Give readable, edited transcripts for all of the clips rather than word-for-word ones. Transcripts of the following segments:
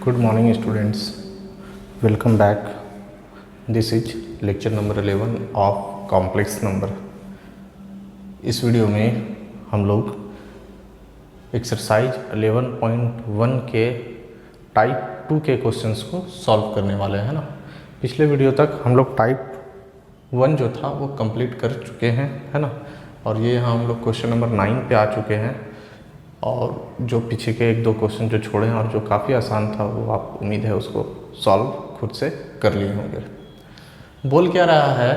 Good morning students, welcome back. This is lecture number 11 of complex number. इस video में हम लोग exercise 11.1 के टाइप 2 के क्वेश्चंस को सॉल्व करने वाले हैं ना। पिछले वीडियो तक हम लोग टाइप 1 जो था वो कंप्लीट कर चुके हैं है ना, और ये यहाँ हम लोग क्वेश्चन नंबर 9 पे आ चुके हैं। और जो पीछे के एक दो क्वेश्चन जो छोड़े हैं और जो काफ़ी आसान था वो आप उम्मीद है उसको सॉल्व खुद से कर लिए होंगे। बोल क्या रहा है,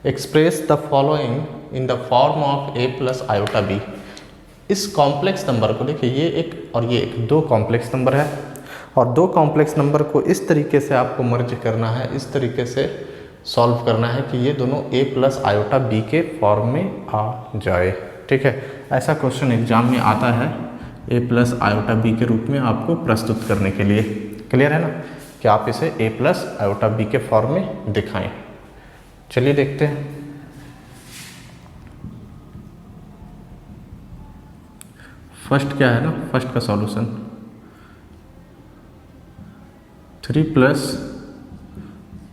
express the following in the form of a plus iota b। इस कॉम्प्लेक्स नंबर को देखिए, ये एक और ये एक, दो कॉम्प्लेक्स नंबर है और दो कॉम्प्लेक्स नंबर को इस तरीके से आपको मर्ज करना है, इस तरीके से सॉल्व करना है कि ये दोनों a प्लस आयोटा b के फॉर्म में आ जाए। ठीक है, ऐसा क्वेश्चन एग्जाम में आता है a प्लस आयोटा b के रूप में आपको प्रस्तुत करने के लिए। क्लियर है ना कि आप इसे a प्लस आयोटा b के फॉर्म में दिखाएं। चलिए देखते हैं। फर्स्ट क्या है ना, फर्स्ट का सॉल्यूशन 3 प्लस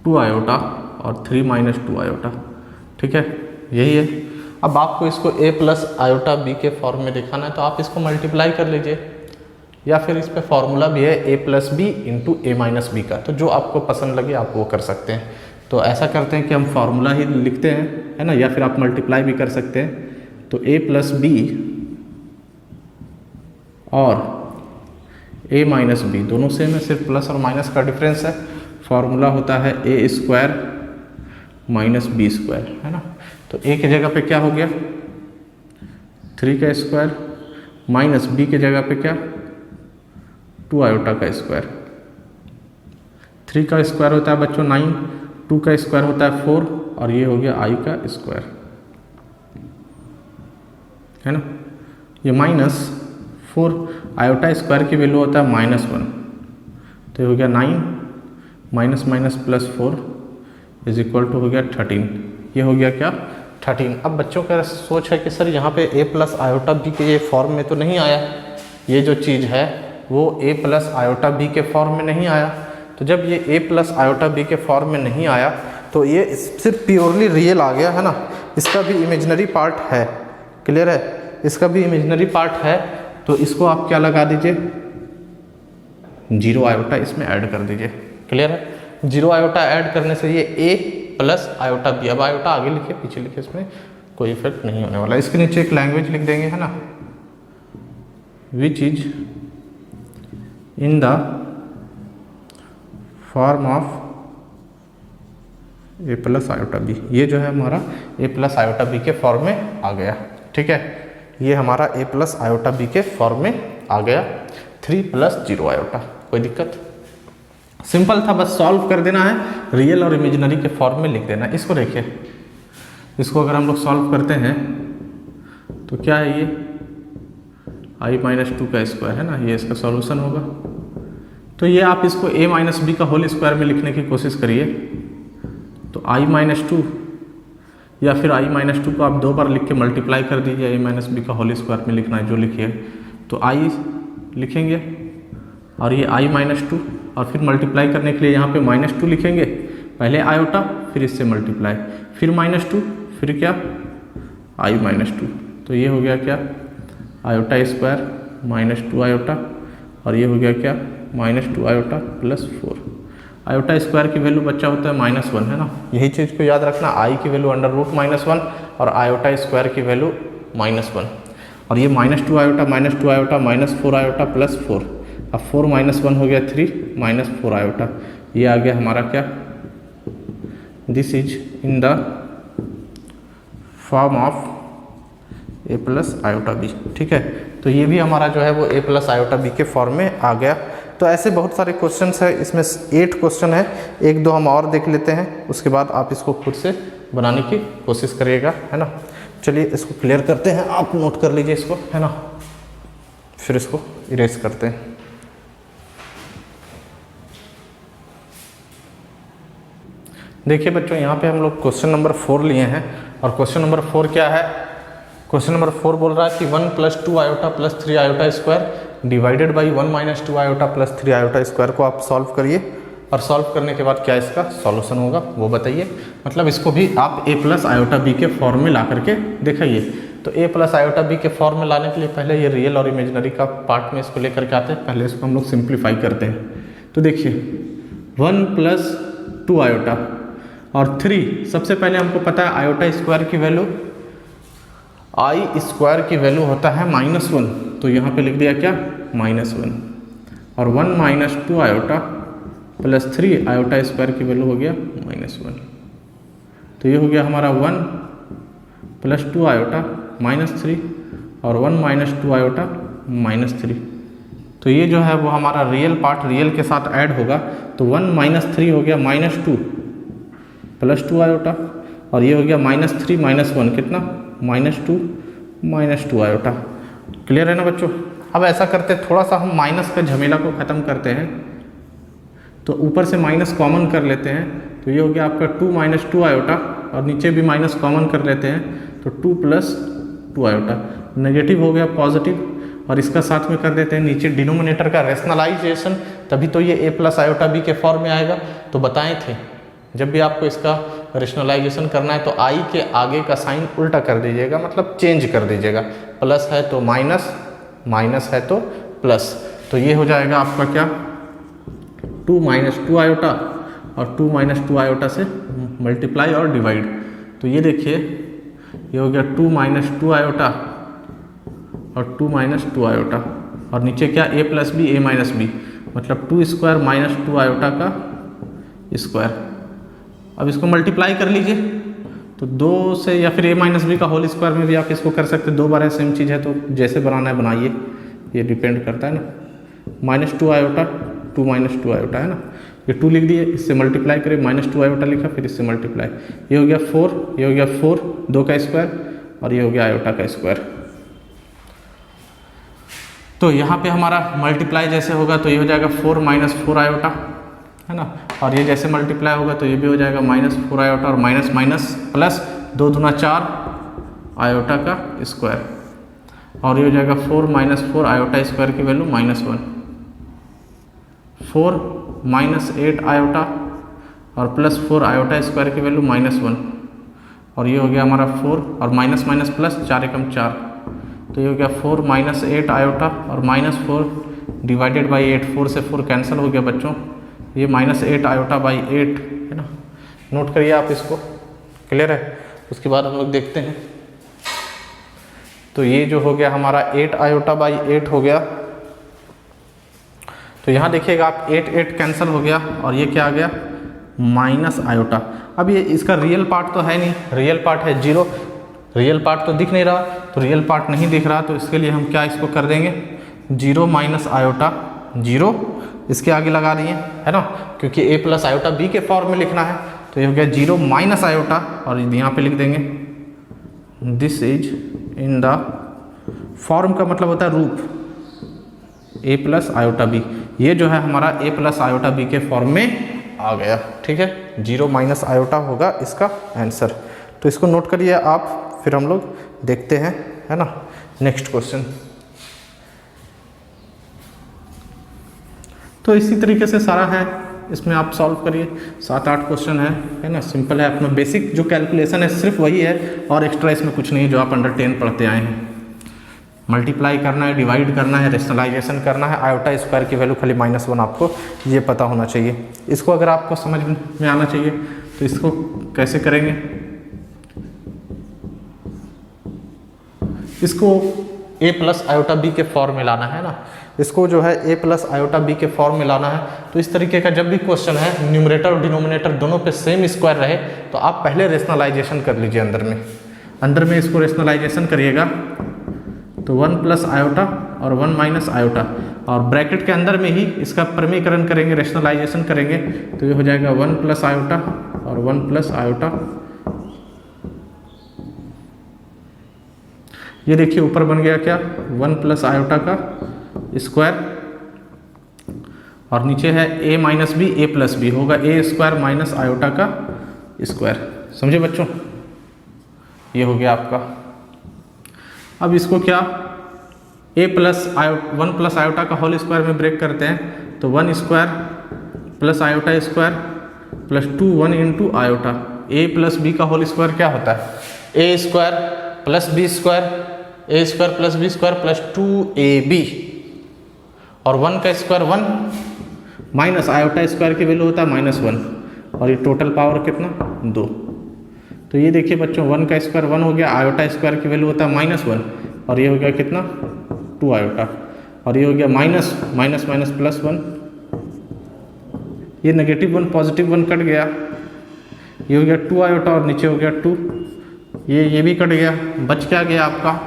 2 आयोटा और 3 माइनस 2 आयोटा। ठीक है, यही है। अब आपको इसको a प्लस आयोटा b के फॉर्म में दिखाना है तो आप इसको मल्टीप्लाई कर लीजिए, या फिर इस पे फॉर्मूला भी है a plus B into A minus B का, तो जो आपको पसंद लगे आप वो कर सकते हैं। तो ऐसा करते हैं कि हम फार्मूला ही लिखते हैं है ना, या फिर आप मल्टीप्लाई भी कर सकते हैं। तो a प्लस बी और a माइनस बी दोनों सेम है, सिर्फ प्लस और माइनस का डिफरेंस है। फार्मूला होता है a square minus B square है ना। तो a की जगह पे क्या हो गया 3 का स्क्वायर माइनस b की जगह पे क्या 2 आयोटा का स्क्वायर। 3 का स्क्वायर होता है बच्चों 9, 2 का स्क्वायर होता है 4 और ये हो गया i का स्क्वायर है ना। ये माइनस 4 आयोटा स्क्वायर की वैल्यू होता है -1, तो ये हो गया 9 minus minus plus 4 is equal to हो गया 13। ये हो गया क्या 13। अब बच्चों का सोच है कि सर यहाँ पे a प्लस आयोटा b के ये फॉर्म में तो नहीं आया, ये जो चीज़ है वो a प्लस आयोटा b के फॉर्म में नहीं आया। तो जब ये a प्लस आयोटा b के फॉर्म में नहीं आया तो ये सिर्फ प्योरली रियल आ गया है ना, इसका भी इमेजिनरी पार्ट है। क्लियर है, इसका भी इमेजिनरी पार्ट है। तो इसको आप क्या लगा दीजिए 0 आयोटा इसमें ऐड कर दीजिए। क्लियर है, 0 आयोटा ऐड करने से ये a प्लस आयोटा बी, अब आयोटा आगे लिखे पीछे लिखे इसमें कोई इफेक्ट नहीं होने वाला। इसके नीचे एक लैंग्वेज लिख देंगे है ना, which is in the form of a plus iota B. ये जो है हमारा a प्लस आयोटा बी के फॉर्म में आ गया। ठीक है, ये हमारा a प्लस आयोटा बी के फॉर्म में आ गया 3 प्लस 0 आयोटा। कोई दिक्कत, सिंपल था, बस सॉल्व कर देना है, रियल और इमेजिनरी के फॉर्म में लिख देना है। इसको देखिए, इसको अगर हम लोग सॉल्व करते हैं तो क्या है ये i माइनस 2 का स्क्वायर है ना, ये इसका सॉल्यूशन होगा। तो ये आप इसको a माइनस बी का होल स्क्वायर में लिखने की कोशिश करिए। तो i माइनस 2 या फिर i माइनस 2 को आप 2 बार लिख के मल्टीप्लाई कर दीजिए, a माइनस बी का होल स्क्वायर में लिखना है जो लिखिए। तो i लिखेंगे और ये i माइनस 2 और फिर मल्टीप्लाई करने के लिए यहाँ पे -2 लिखेंगे, पहले आयोटा फिर इससे मल्टीप्लाई, फिर -2 फिर क्या i माइनस 2। तो ये हो गया क्या आयोटा स्क्वायर -2 आयोटा और ये हो गया क्या -2 आयोटा प्लस 4। आयोटा स्क्वायर की वैल्यू बच्चा होता है -1 है ना, यही चीज़ को याद रखना, i की वैल्यू √-1 और आयोटा स्क्वायर की वैल्यू -1। और ये -2 आयोटा -2 आयोटा -4 आयोटा प्लस 4। अब 4 माइनस 1 हो गया 3 माइनस 4 आयोटा, ये आ गया हमारा क्या this is in the form of a plus iota B. ठीक है, तो ये भी हमारा जो है वो a प्लस आयोटा बी के फॉर्म में आ गया। तो ऐसे बहुत सारे क्वेश्चंस है, इसमें 8 क्वेश्चन है, एक दो हम और देख लेते हैं, उसके बाद आप इसको खुद से बनाने की कोशिश करिएगा है ना। चलिए इसको क्लियर करते हैं, आप नोट कर लीजिए इसको है ना, फिर इसको इरेज करते हैं। देखिए बच्चों, यहाँ पे हम लोग क्वेश्चन नंबर 4 लिए हैं और क्वेश्चन नंबर 4 क्या है, क्वेश्चन नंबर 4 बोल रहा है कि 1 + 2 iota + 3 iota square divided by 1 minus 2 iota plus 3 iota square को आप सॉल्व करिए और सॉल्व करने के बाद क्या इसका सॉल्यूशन होगा वो बताइए। मतलब इसको भी आप a प्लस आयोटा बी के फॉर्म में ला करके दिखाइए। तो a प्लस आयोटा बी के फॉर्म में लाने के लिए पहले ये रियल और इमेजिनरी का पार्ट में इसको लेकर के आते हैं। पहले इसको हम लोग सिंप्लीफाई करते हैं। तो देखिए 1 प्लस 2 आयोटा और 3, सबसे पहले हमको पता है आयोटा स्क्वायर की वैल्यू, आई स्क्वायर की वैल्यू होता है -1, तो यहाँ पे लिख दिया क्या -1, और 1 minus 2 iota plus 3 iota square की वैल्यू हो गया -1। तो ये हो गया हमारा 1 प्लस 2 आयोटा -3 और 1 माइनस 2 आयोटा -3। तो ये जो है वो हमारा रियल पार्ट रियल के साथ ऐड होगा। तो 1 माइनस 3 हो गया -2 प्लस 2 आयोटा, और ये हो गया -3 -1 कितना -2 आयोटा। क्लियर है ना बच्चों। अब ऐसा करते थोड़ा सा हम माइनस का झमेला को ख़त्म करते हैं। तो ऊपर से माइनस कॉमन कर लेते हैं। तो ये हो गया आपका 2 माइनस 2 आयोटा, और नीचे भी माइनस कॉमन कर लेते हैं तो 2 प्लस 2 आयोटा। नेगेटिव हो गया पॉजिटिव, और इसका साथ में कर देते हैं नीचे डिनोमिनेटर का रेशनलाइजेशन, तभी तो ये a प्लस आयोटा बी के फॉर्म में आएगा। तो बताए थे जब भी आपको इसका रेशनलाइजेशन करना है तो i के आगे का साइन उल्टा कर दीजिएगा, मतलब चेंज कर दीजिएगा। प्लस है तो माइनस, माइनस है तो प्लस। तो ये हो जाएगा आपका क्या 2 माइनस 2 आयोटा, और 2 माइनस 2 आयोटा से मल्टीप्लाई और डिवाइड। तो ये देखिए ये हो गया 2 माइनस 2 आयोटा और 2 माइनस 2 आयोटा, और नीचे क्या a plus B a minus B, मतलब 2 स्क्वायर माइनस 2 आयोटा का स्क्वायर। अब इसको मल्टीप्लाई कर लीजिए तो 2 से, या फिर a माइनस बी का होल स्क्वायर में भी आप इसको कर सकते हैं। 2 बार सेम चीज़ है तो जैसे बनाना है बनाइए, ये डिपेंड करता है ना। -2 आयोटा 2 माइनस 2 आयोटा है ना, ये 2 लिख दिए, इससे मल्टीप्लाई करें -2 आयोटा लिखा, फिर इससे मल्टीप्लाई, ये हो गया 4, ये हो गया 4 2 का स्क्वायर, और ये हो गया आयोटा का स्क्वायर। तो यहाँ पे हमारा मल्टीप्लाई जैसे होगा तो ये हो जाएगा 4 माइनस 4 आयोटा है ना, और ये जैसे मल्टीप्लाई होगा तो ये भी हो जाएगा -4 आयोटा, और माइनस माइनस प्लस 2 दूना 4 आयोटा का स्क्वायर, और ये हो जाएगा 4 माइनस 4 आयोटा स्क्वायर की वैल्यू -1, 4 माइनस 8 आयोटा और प्लस 4 आयोटा स्क्वायर की वैल्यू -1, और ये हो गया हमारा 4 और माइनस माइनस प्लस 4 एकम 4, तो ये हो गया 4 माइनस 8 आयोटा और -4 डिवाइडेड बाई 8, 4 से 4 कैंसिल हो गया बच्चों, ये -8 आयोटा बाई 8 है ना। नोट करिए आप इसको, क्लियर है। उसके बाद हम लोग देखते हैं। तो ये जो हो गया हमारा 8 आयोटा बाई 8 हो गया। तो यहाँ देखिएगा आप 8 कैंसिल हो गया, और ये क्या आ गया माइनस आयोटा। अब ये इसका रियल पार्ट तो है नहीं, रियल पार्ट है 0, रियल पार्ट तो दिख नहीं रहा, तो रियल पार्ट नहीं दिख रहा, तो इसके लिए हम क्या इसको कर देंगे 0 माइनस आयोटा 0 इसके आगे लगा दिए है ना, क्योंकि a प्लस आयोटा b के फॉर्म में लिखना है। तो ये हो गया 0 माइनस आयोटा, और यहाँ पे लिख देंगे this is in the form, का मतलब होता है रूप a प्लस आयोटा b। ये जो है हमारा a प्लस आयोटा b के फॉर्म में आ गया, ठीक है। 0 माइनस आयोटा होगा इसका आंसर। तो इसको नोट करिए आप, फिर हम लोग देखते हैं है ना नेक्स्ट क्वेश्चन। तो इसी तरीके से सारा है, इसमें आप सॉल्व करिए। 7-8 क्वेश्चन है ना, सिंपल है। अपना बेसिक जो कैलकुलेशन है सिर्फ वही है, और एक्स्ट्रा इसमें कुछ नहीं जो आप अंडर 10 पढ़ते आए हैं। मल्टीप्लाई करना है, डिवाइड करना है, रेशनलाइजेशन करना है। आयोटा स्क्वायर की वैल्यू खाली -1 आपको ये पता होना चाहिए। इसको अगर आपको समझ में आना चाहिए तो इसको कैसे करेंगे, इसको a प्लस आयोटा b के फॉर्म में लाना है ना। इसको जो है a प्लस आयोटा b के फॉर्म में लाना है। तो इस तरीके का जब भी क्वेश्चन है, न्यूमरेटर और डिनोमिनेटर दोनों पे सेम स्क्वायर रहे, तो आप पहले रेशनलाइजेशन कर लीजिए अंदर में इसको रेशनलाइजेशन करिएगा। तो 1 प्लस आयोटा और 1 माइनस आयोटा, और ब्रैकेट के अंदर में ही इसका प्रमीकरण करेंगे, रेशनलाइजेशन करेंगे। तो ये हो जाएगा 1 प्लस आयोटा और 1 प्लस आयोटा। ये देखिए ऊपर बन गया क्या 1 प्लस आयोटा का स्क्वायर, और नीचे है a minus b a plus b, होगा a स्क्वायर माइनस आयोटा का स्क्वायर। समझे बच्चों, ये हो गया आपका। अब इसको क्या a plus one plus iota का होल स्क्वायर में ब्रेक करते हैं तो 1 square plus iota square plus 2 1 into iota. A plus b का होल स्क्वायर क्या होता है? A square plus b square, a square plus b square plus 2ab, और 1 का स्क्वायर 1 माइनस आयोटा स्क्वायर की वैल्यू होता है -1, और ये टोटल पावर कितना 2। तो ये देखिए बच्चों 1 का स्क्वायर 1 हो गया, आयोटा स्क्वायर की वैल्यू होता है -1, और ये हो गया कितना 2 आयोटा, और ये हो गया माइनस माइनस माइनस प्लस 1, ये -1 पॉजिटिव 1 कट गया, ये हो गया 2 आयोटा और नीचे हो गया 2, ये भी कट गया, बच क्या गया आपका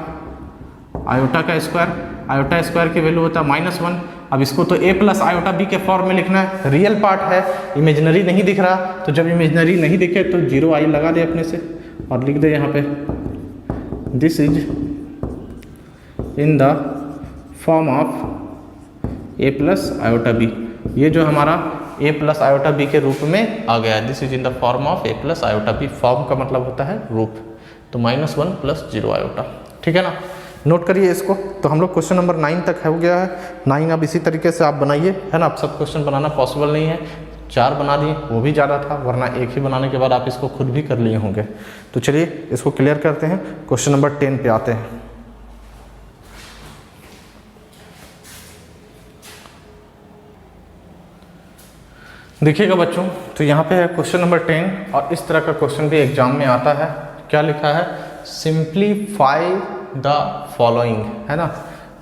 आयोटा का स्क्वायर। आयोटा स्क्वायर की वैल्यू होता है -1। अब इसको तो a प्लस आयोटा b के फॉर्म में लिखना है, रियल पार्ट है, इमेजिनरी नहीं दिख रहा, तो जब इमेजिनरी नहीं दिखे तो 0 i लगा दे अपने से और लिख दे यहाँ पे this is in the form of a plus iota b। ये जो हमारा a प्लस आयोटा b के रूप में आ गया, this is in the form of a plus iota b। Form का मतलब होता है रूप, तो -1 प्लस 0 आयोटा, ठीक है ना। नोट करिए इसको। तो हम लोग क्वेश्चन नंबर 9 तक हो गया है। 9 अब इसी तरीके से आप बनाइए, है ना। अब सब क्वेश्चन बनाना पॉसिबल नहीं है, 4 बना दिए वो भी ज़्यादा था, वरना एक ही बनाने के बाद आप इसको खुद भी कर लिए होंगे। तो चलिए इसको क्लियर करते हैं, क्वेश्चन नंबर 10 पे आते हैं। देखिएगा बच्चों, तो यहाँ पे है क्वेश्चन नंबर 10, और इस तरह का क्वेश्चन भी एग्जाम में आता है। क्या लिखा है? सिंप्लीफाई द फॉलोइंग, है ना।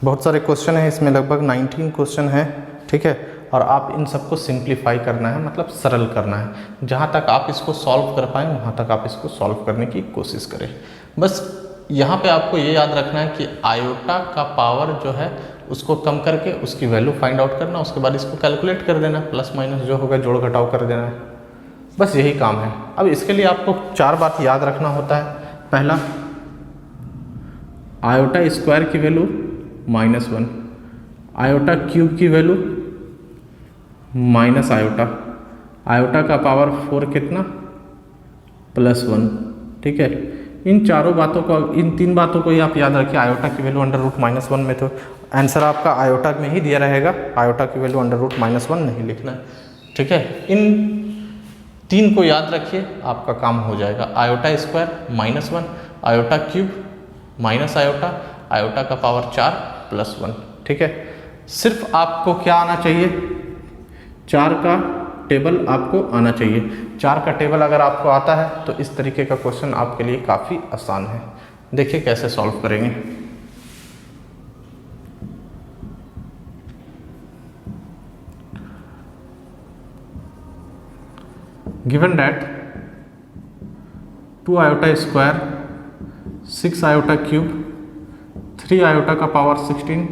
बहुत सारे क्वेश्चन हैं इसमें, लगभग 19 क्वेश्चन हैं, ठीक है। और आप इन सबको सिंप्लीफाई करना है, मतलब सरल करना है। जहाँ तक आप इसको सॉल्व कर पाएँ वहाँ तक आप इसको सॉल्व करने की कोशिश करें। बस यहाँ पे आपको ये याद रखना है कि आयोटा का पावर जो है उसको कम करके उसकी वैल्यू फाइंड आउट करना, उसके बाद इसको कैलकुलेट कर देना, प्लस माइनस जो होगा जोड़ घटाव कर देना है, बस यही काम है। अब इसके लिए आपको 4 बात याद रखना होता है। पहला, आयोटा स्क्वायर की वैल्यू -1, आयोटा क्यूब की वैल्यू माइनस आयोटा, आयोटा का पावर 4 कितना +1, ठीक है। इन चारों बातों को, इन 3 बातों को ही आप याद रखिए। आयोटा की वैल्यू √-1 में, तो आंसर आपका आयोटा में ही दिया रहेगा, आयोटा की वैल्यू √-1 नहीं लिखना है, ठीक है। इन 3 को याद रखिए, आपका काम हो जाएगा। Iota square -1, iota cube minus iota, iota का पावर 4 +1, ठीक है। सिर्फ आपको क्या आना चाहिए? 4 का टेबल आपको आना चाहिए। 4 का टेबल अगर आपको आता है तो इस तरीके का क्वेश्चन आपके लिए काफ़ी आसान है। देखिए कैसे सॉल्व करेंगे। Given that 2 iota square, 6 iota cube, 3 iota का पावर 16,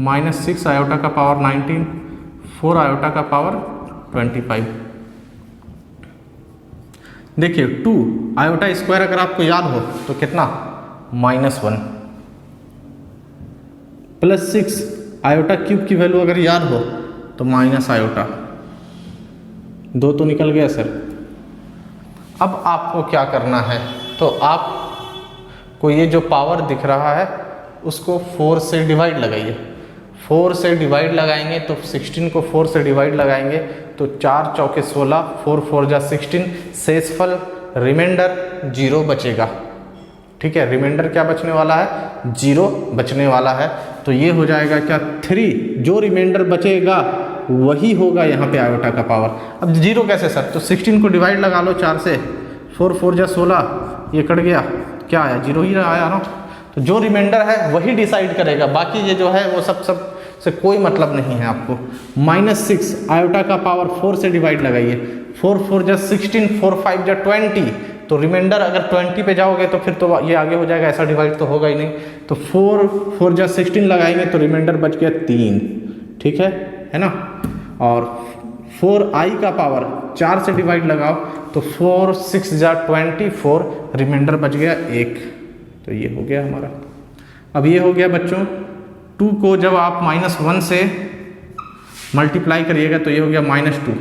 -6 आयोटा का पावर 19, 4 आयोटा का पावर 25। देखिए 2 आयोटा स्क्वायर अगर आपको याद हो तो कितना -1, +6 आयोटा क्यूब की वैल्यू अगर याद हो तो माइनस आयोटा, 2 तो निकल गया सर। अब आपको क्या करना है? तो आप को ये जो पावर दिख रहा है उसको 4 से डिवाइड लगाइए। 4 से डिवाइड लगाएंगे तो 16 को 4 से डिवाइड लगाएंगे तो 4 चौके 16, 4 4 जा 16, शेषफल रिमाइंडर 0 बचेगा, ठीक है। रिमाइंडर क्या बचने वाला है? 0 बचने वाला है। तो ये हो जाएगा क्या 3, जो रिमाइंडर बचेगा वही होगा यहाँ पे आयोटा का पावर। अब 0 कैसे सर? तो 16 को डिवाइड लगा लो 4 से, 4 4 जा 16, ये कट गया, क्या आया? 0 ही आया ना। तो जो रिमाइंडर है वही डिसाइड करेगा, बाकी ये जो है वो सब से कोई मतलब नहीं है आपको। -6 आयोटा का पावर 4 से डिवाइड लगाइए, 4 4 जा 16, 4 5 जा 20, तो रिमाइंडर अगर 20 पे जाओगे तो फिर तो ये आगे हो जाएगा, ऐसा डिवाइड तो होगा ही नहीं। तो 4 4 जा 16 लगाएंगे तो रिमाइंडर बच गया 3, ठीक है ना। और 4i का पावर 4 से डिवाइड लगाओ तो 4 6 जा 24, रिमाइंडर बच गया 1, तो ये हो गया हमारा। अब ये हो गया बच्चों 2 को जब आप -1 से मल्टीप्लाई करिएगा तो ये हो गया -2,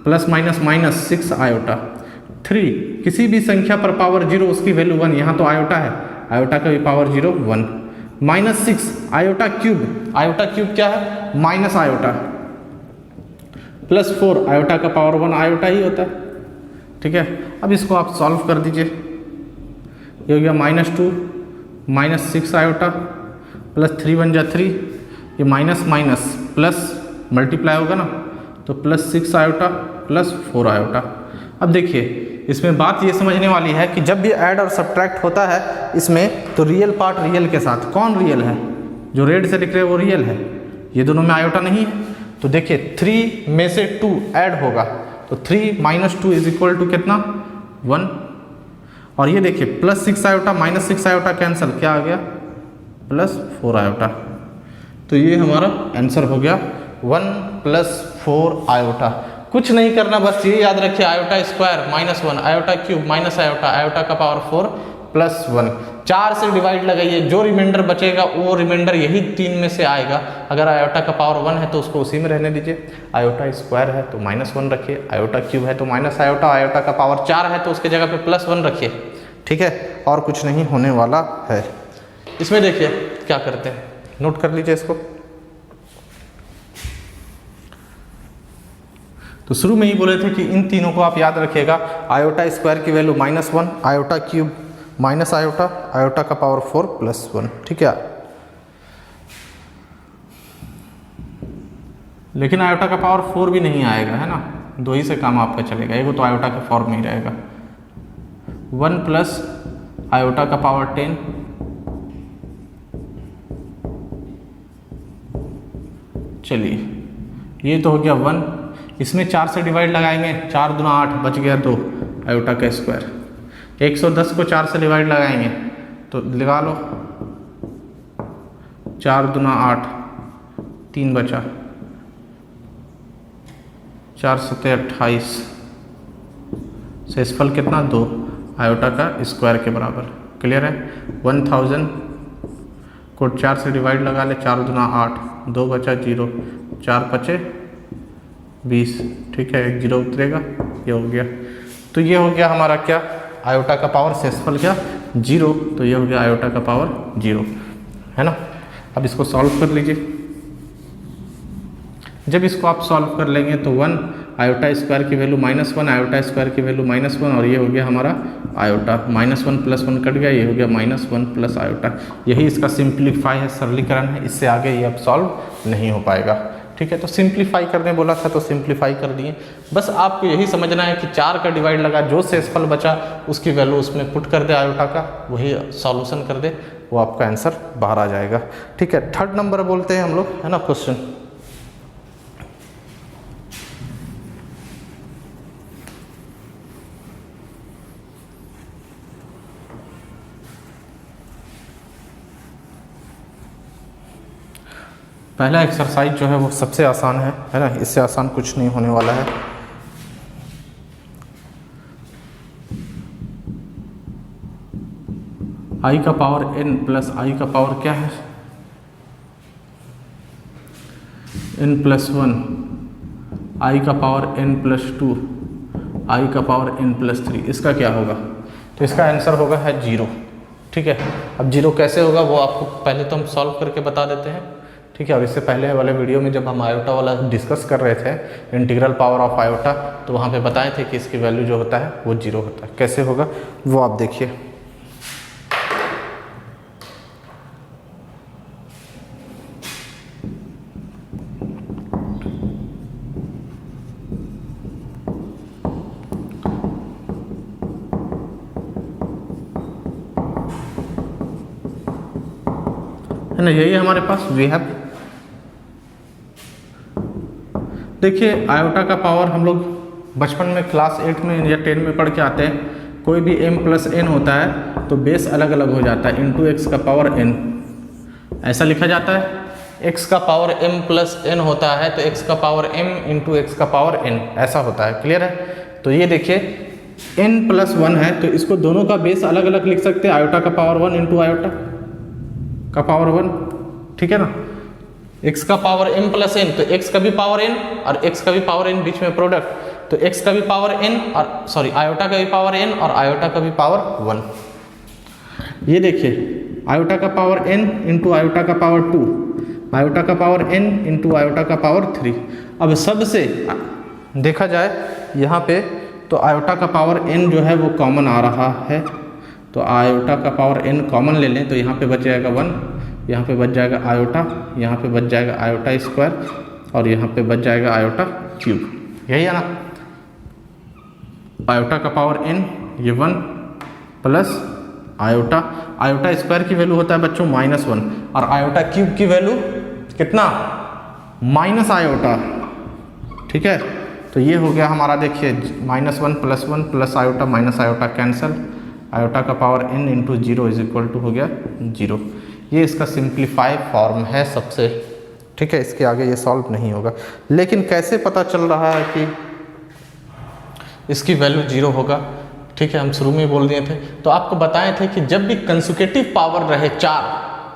प्लस माइनस -6 आयोटा। 3 किसी भी संख्या पर पावर 0 उसकी वैल्यू 1, यहाँ तो आयोटा है, आयोटा का भी power 0 1, -6 iota cube, iota cube क्या है माइनस आयोटा, +4 आयोटा का पावर 1 आयोटा ही होता है, ठीक है। अब इसको आप सॉल्व कर दीजिए, ये हो गया -2 -6 आयोटा +3 बन जा 3, ये माइनस माइनस प्लस मल्टीप्लाई होगा ना, तो +6 आयोटा +4 आयोटा। अब देखिए इसमें बात ये समझने वाली है कि जब भी ऐड और सब्ट्रैक्ट होता है इसमें, तो रियल पार्ट रियल के साथ, कौन रियल है, जो रेड से लिख रहे हैं वो रियल है, ये दोनों में आयोटा नहीं है। तो देखिए 3 में से 2 ऐड होगा, तो 3 - 2 = कितना 1, और ये देखिए +6 आयोटा -6 आयोटा कैंसिल, क्या आ गया +4 आयोटा। तो ये हमारा आंसर हो गया 1 + 4 आयोटा। कुछ नहीं करना, बस ये याद रखिए iota square -1 iota cube minus iota, iota का पावर 4 + 1, 4 से डिवाइड लगाइए, जो रिमाइंडर बचेगा वो रिमाइंडर यही 3 में से आएगा। अगर आयोटा का पावर 1 है तो उसको उसी में रहने दीजिए, आयोटा स्क्वायर है तो -1 रखिए, आयोटा क्यूब है तो माइनस आयोटा, आयोटा का पावर 4 है तो उसके जगह पे +1 रखिए, ठीक है, और कुछ नहीं होने वाला है। इसमें देखिए क्या करते हैं, नोट कर लीजिए इसको। तो शुरू में ही बोले थे कि इन तीनों को आप याद रखिएगा, आयोटा स्क्वायर की value -1, iota cube minus iota, iota का पावर 4 + 1, ठीक है। लेकिन आयोटा का पावर 4 भी नहीं आएगा, है ना, 2 ही से काम आपका चलेगा, एगो तो आयोटा के फॉर्म में ही रहेगा। 1 + आयोटा का पावर 10 चलिए ये तो हो गया 1, इसमें 4 से डिवाइड लगाएंगे, 4 दूना 8 बच गया 2 आयोटा का स्क्वायर, 110 को 4 से डिवाइड लगाएंगे तो लगा लो 4 दूना 8 3 बचा, 4 × 7 = 28, शेषफल कितना 2 आयोटा का स्क्वायर के बराबर, क्लियर है। 1000 को 4 से डिवाइड लगा ले, 4 दूना 8 2 बचा 0, 4 × 5 = 20, ठीक है, 1 0 उतरेगा, ये हो गया। तो ये हो गया हमारा क्या, आयोटा का पावर शेषफल क्या 0, तो ये हो गया आयोटा का पावर 0, है ना। अब इसको सॉल्व कर लीजिए, जब इसको आप सॉल्व कर लेंगे तो 1 आयोटा स्क्वायर की वैल्यू -1, आयोटा स्क्वायर की वैल्यू -1, और ये हो गया हमारा आयोटा, -1 + 1 कट गया, ये हो गया -1 + आयोटा। यही इसका सिंप्लीफाई है, सरलीकरण है, इससे आगे ये अब सॉल्व नहीं हो पाएगा, ठीक है। तो सिंप्लीफाई करने बोला था तो सिंप्लीफाई कर दिए। बस आपको यही समझना है कि 4 का डिवाइड लगा, जो शेषफल बचा उसकी वैल्यू उसमें पुट कर दे आयोटा का, वही सॉल्यूशन कर दे, वो आपका आंसर बाहर आ जाएगा, ठीक है। 3rd नंबर बोलते हैं हम लोग, है ना, क्वेश्चन। पहला एक्सरसाइज जो है वो सबसे आसान है ना, इससे आसान कुछ नहीं होने वाला है। i का पावर n + i का पावर क्या है n + 1, i का पावर n + 2, i का पावर n + 3, इसका क्या होगा, तो इसका आंसर होगा है 0, ठीक है। अब 0 कैसे होगा वो आपको पहले तो हम सॉल्व करके बता देते हैं, ठीक है। और इससे पहले वाले वीडियो में जब हम आयोटा वाला डिस्कस कर रहे थे, इंटीग्रल पावर ऑफ आयोटा, तो वहाँ पे बताए थे कि इसकी वैल्यू जो होता है वो 0 होता है। कैसे होगा वो आप देखिए। है ना, यही हमारे पास वी हैव। देखिए आयोटा का पावर हम लोग बचपन में क्लास 8 में या 10 में पढ़ के आते हैं, कोई भी m + n होता है तो बेस अलग अलग हो जाता है, इंटू x का पावर n, ऐसा लिखा जाता है। x का पावर m + n होता है तो x का पावर m इंटू x का पावर n, ऐसा होता है, क्लियर है। तो ये देखिए n + 1 है तो इसको दोनों का बेस अलग अलग लिख सकते हैं, आयोटा का पावर 1 इंटू आयोटा का पावर 1, ठीक है ना। x का पावर m + n तो x का भी पावर n और x का भी पावर n, बीच में प्रोडक्ट, तो x का भी पावर n और सॉरी आयोटा का भी पावर n और आयोटा का भी पावर 1। ये देखिए आयोटा का पावर n इंटू आयोटा का पावर 2, आयोटा का पावर n इंटू आयोटा का पावर 3। अब सबसे देखा जाए यहाँ पे तो आयोटा का पावर n जो है वो कॉमन आ रहा है, तो आयोटा का पावर n कॉमन ले लें तो यहाँ पे बच जाएगा 1, यहाँ पे बच जाएगा आयोटा, यहाँ पे बच जाएगा आयोटा स्क्वायर और यहाँ पे बच जाएगा आयोटा क्यूब। यही है ना, आयोटा का पावर n ये 1 प्लस आयोटा, आयोटा स्क्वायर की वैल्यू होता है बच्चों -1 और आयोटा क्यूब की वैल्यू कितना, माइनस आयोटा। ठीक है, तो ये हो गया हमारा, देखिए -1 plus 1 plus iota minus iota cancel, iota का power n into 0 is equal to हो गया 0। ये इसका सिंप्लीफाई फॉर्म है सबसे। ठीक है, इसके आगे ये सॉल्व नहीं होगा। लेकिन कैसे पता चल रहा है कि इसकी वैल्यू 0 होगा? ठीक है, हम शुरू में बोल दिए थे, तो आपको बताए थे कि जब भी कंसेक्यूटिव पावर रहे 4,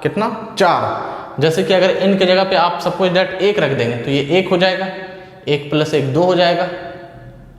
कितना 4, जैसे कि अगर n की जगह पे आप सपोज दैट 1 रख देंगे तो ये 1 हो जाएगा, 1 प्लस 1 2 हो जाएगा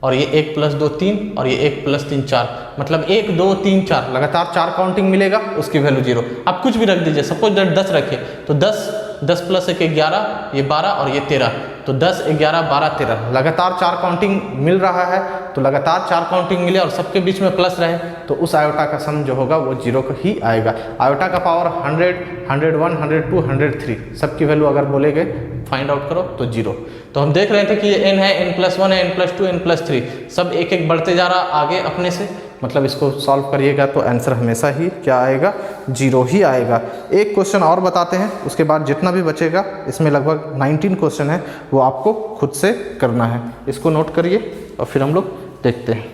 और ये 1 प्लस 2 3 और ये 1 प्लस 3 4, मतलब 1 2 3 4 लगातार 4 काउंटिंग मिलेगा, उसकी वैल्यू 0। आप कुछ भी रख दीजिए, सपोज दैट 10 रखे तो 10 प्लस 1 11, ये 12 और ये 13, तो 10 11 12 13 लगातार 4 काउंटिंग मिल रहा है, तो लगातार 4 काउंटिंग मिले और सबके बीच में प्लस रहे तो उस आयोटा का सम जो होगा वो 0 का ही आएगा। आयोटा का पावर 100 101 102 103 सबकी वैल्यू अगर बोले गए फाइंड आउट करो तो 0। तो हम देख रहे थे कि ये n है, n+1 है, n+2 n+3 सब एक एक बढ़ते जा रहा आगे अपने से, मतलब इसको सॉल्व करिएगा तो आंसर हमेशा ही क्या आएगा, 0 ही आएगा। एक क्वेश्चन और बताते हैं, उसके बाद जितना भी बचेगा, इसमें लगभग 19 क्वेश्चन है, वो आपको खुद से करना है। इसको नोट करिए और फिर हम लोग देखते हैं।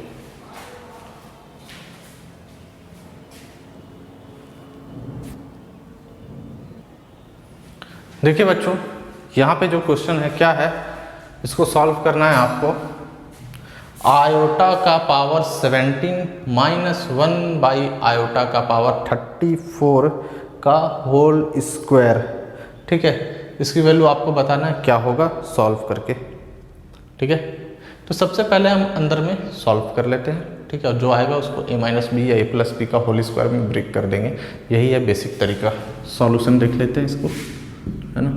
देखिए बच्चों, यहाँ पे जो क्वेश्चन है क्या है, इसको सॉल्व करना है आपको। आयोटा का पावर 17 -1 बाई आयोटा का पावर 34 का होल स्क्वायर। ठीक है, इसकी वैल्यू आपको बताना है क्या होगा सॉल्व करके। ठीक है, तो सबसे पहले हम अंदर में सॉल्व कर लेते हैं। ठीक है, और जो आएगा उसको a-b या a+b का होल स्क्वायर में ब्रेक कर देंगे, यही है बेसिक तरीका। सॉल्यूशन देख लेते हैं इसको, है ना।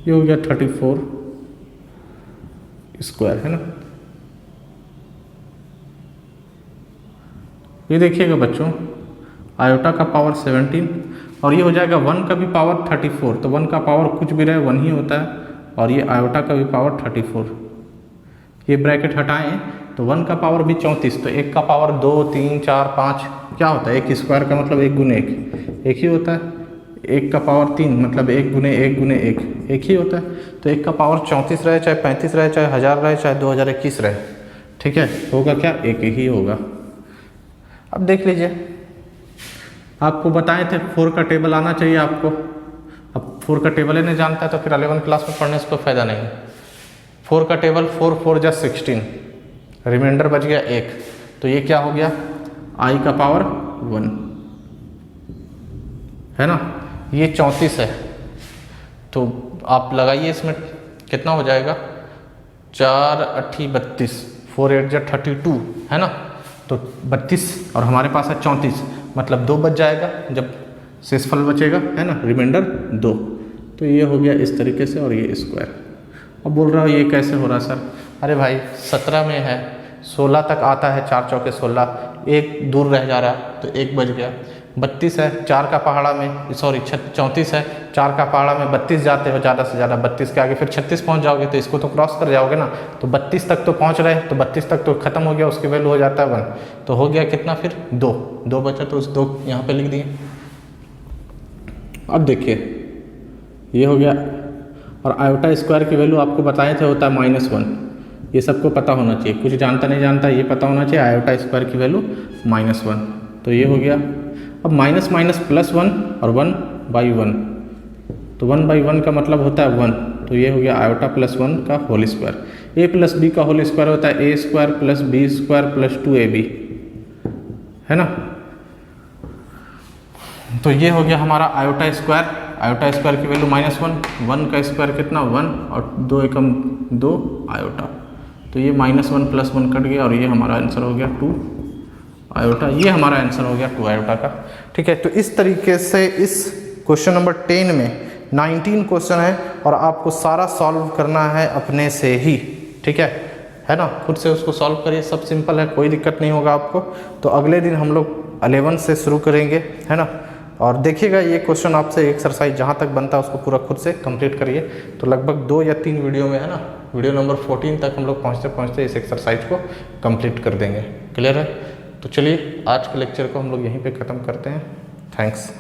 ये हो गया 34 स्क्वायर, है ना। ये देखिएगा बच्चों, आयोटा का पावर 17 और ये हो जाएगा 1 का भी पावर 34, तो 1 का पावर कुछ भी रहे 1 ही होता है, और ये आयोटा का भी पावर 34। ये ब्रैकेट हटाएं तो 1 का पावर भी 34, तो 1 का पावर 2 3 4 5 क्या होता है, 1 स्क्वायर का मतलब 1 गुने 1 ही होता है। 1 का पावर 3 मतलब 1 गुने 1 गुने 1 ही होता है। तो 1 का पावर 34 रहे, चाहे 35 रहे, चाहे 1000 रहे, चाहे 2021 रहे, ठीक है, होगा क्या, 1 ही होगा। अब देख लीजिए, आपको बताए थे 4 का टेबल आना चाहिए आपको। अब 4 का टेबल ही नहीं जानता है तो फिर 11 क्लास में पढ़ने से कोई फायदा नहीं। 4 का टेबल 4 4 जा 16, रिमाइंडर बच गया 1, तो ये क्या हो गया, i का पावर 1, है ना। ये 34 है, तो आप लगाइए इसमें कितना हो जाएगा, 4 8 32, 4 8 जा 32, है ना। तो 32 और हमारे पास है 34, मतलब 2 बच जाएगा जब शेषफल बचेगा, है ना, रिमाइंडर 2। तो ये हो गया इस तरीके से, और ये स्क्वायर। अब बोल रहा हूँ ये कैसे हो रहा है सर, अरे भाई 17 में है, 16 तक आता है, 4 चौके 16, 1 दूर रह जा रहा है तो 1 बच गया। 32 है, 4 का पहाड़ा में, सॉरी 34 है, 4 का पहाड़ा में 32 जाते हो ज़्यादा से ज़्यादा, 32 के आगे फिर 36 पहुँच जाओगे तो इसको तो क्रॉस कर जाओगे ना, तो 32 तक तो पहुँच रहे, तो 32 तक तो खत्म हो गया, उसकी वैल्यू हो जाता है 1, तो हो गया कितना फिर 2 बचा, तो उस 2 यहाँ पे लिख दिए। अब देखिए ये हो गया, और आयोटा स्क्वायर की वैल्यू आपको बताए थे होता है -1, ये सबको पता होना चाहिए, कुछ जानता नहीं जानता ये पता होना चाहिए, आयोटा स्क्वायर की वैल्यू -1, तो ये हो गया। अब माइनस माइनस +1 और 1/1, तो 1/1 का मतलब होता है 1, तो ये हो गया आयोटा +1 का होल स्क्वायर। a+b का होल स्क्वायर होता है a² + b² + 2ab, है ना। तो ये हो गया हमारा आयोटा स्क्वायर। आयोटा स्क्वायर की वैल्यू -1, 1 का स्क्वायर कितना 1 और 2 एकम 2 आयोटा, तो ये -1 + 1 कट गया और ये हमारा आंसर हो गया 2 आयोटा। ये हमारा आंसर हो गया 2 आयोटा का। ठीक है, तो इस तरीके से इस क्वेश्चन नंबर 10 में 19 क्वेश्चन है और आपको सारा सॉल्व करना है अपने से ही। ठीक है ना, खुद से उसको सॉल्व करिए, सब सिंपल है, कोई दिक्कत नहीं होगा आपको। तो अगले दिन हम लोग 11 से शुरू करेंगे, है ना। और देखिएगा ये क्वेश्चन आपसे एक्सरसाइज जहाँ तक बनता है उसको पूरा खुद से कंप्लीट करिए। तो लगभग 2 या 3 वीडियो में, है ना, वीडियो नंबर 14 तक हम लोग पहुँचते पहुँचते इस एक्सरसाइज को कंप्लीट कर देंगे। क्लियर है? तो चलिए आज के लेक्चर को हम लोग यहीं पे ख़त्म करते हैं। थैंक्स।